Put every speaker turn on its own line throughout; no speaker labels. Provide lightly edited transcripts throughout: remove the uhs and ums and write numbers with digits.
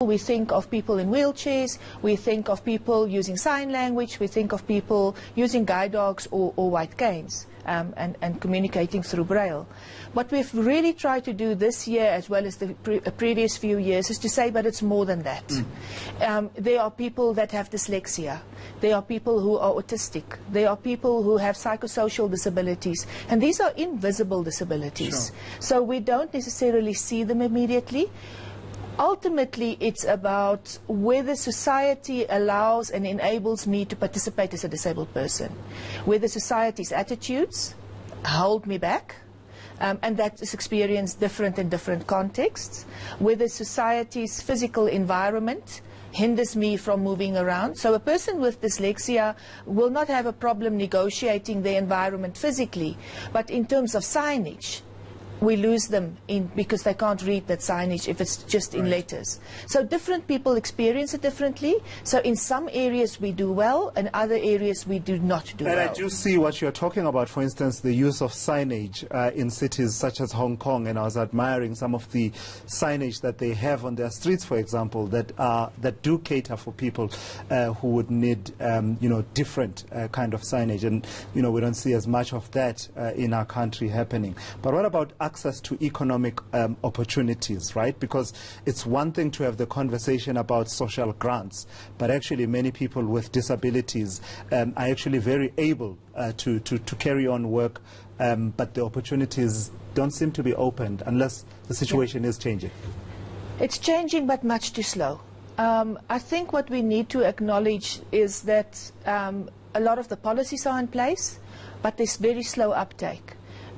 we think of people in wheelchairs, we think of people using sign language, we think of people using guide dogs or white canes, and communicating through Braille. What we've really tried to do this year, as well as the previous few years, is to say, but it's more than that. There are people that have dyslexia. There are people who are autistic. There are people who have psychosocial disabilities. And these are invisible disabilities.
Sure.
So we don't necessarily see them immediately. Ultimately, it's about whether society allows and enables me to participate as a disabled person. Whether society's attitudes hold me back, and that is experienced different in different contexts. Whether society's physical environment hinders me from moving around. So a person with dyslexia will not have a problem negotiating their environment physically, but in terms of signage, we lose them because they can't read that signage if it's just in letters. So different people experience it differently. So in some areas we do well, and other areas we do not do well.
And I do see what you're talking about, for instance, the use of signage in cities such as Hong Kong, and I was admiring some of the signage that they have on their streets, for example, that do cater for people who would need, different kind of signage. And, we don't see as much of that in our country happening. But what about access to economic opportunities, right? Because it's one thing to have the conversation about social grants, but actually many people with disabilities are actually very able to carry on work, but the opportunities don't seem to be opened unless the situation is changing.
It's changing, but much too slow. I think what we need to acknowledge is that a lot of the policies are in place, but there's very slow uptake.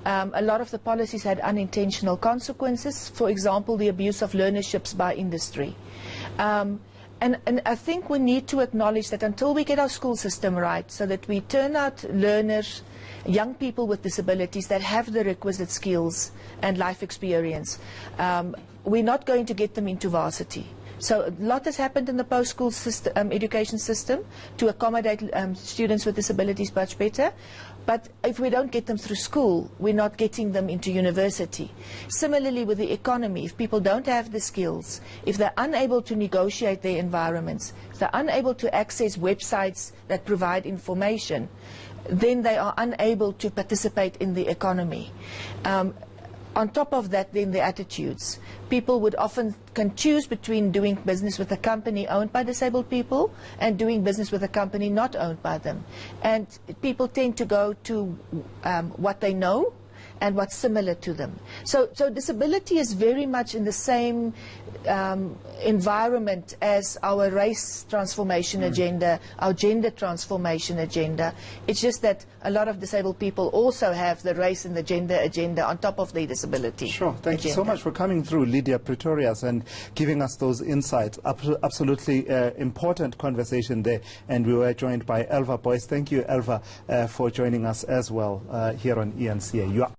A lot of the policies had unintentional consequences, for example, the abuse of learnerships by industry. And I think we need to acknowledge that until we get our school system right, so that we turn out learners, young people with disabilities that have the requisite skills and life experience, we're not going to get them into varsity. So a lot has happened in the post-school education system to accommodate students with disabilities much better. But if we don't get them through school, we're not getting them into university. Similarly with the economy, if people don't have the skills, if they're unable to negotiate their environments, if they're unable to access websites that provide information, then they are unable to participate in the economy. On top of that, then the attitudes. People would often can choose between doing business with a company owned by disabled people and doing business with a company not owned by them. And people tend to go to what they know and what's similar to them. So disability is very much in the same environment as our race transformation agenda, our gender transformation agenda. It's just that a lot of disabled people also have the race and the gender agenda on top of their disability.
Sure. Thank you so much for coming through, Lidia Pretorius, and giving us those insights. Absolutely important conversation there. And we were joined by Elva Boyce. Thank you, Elva, for joining us as well here on ENCA.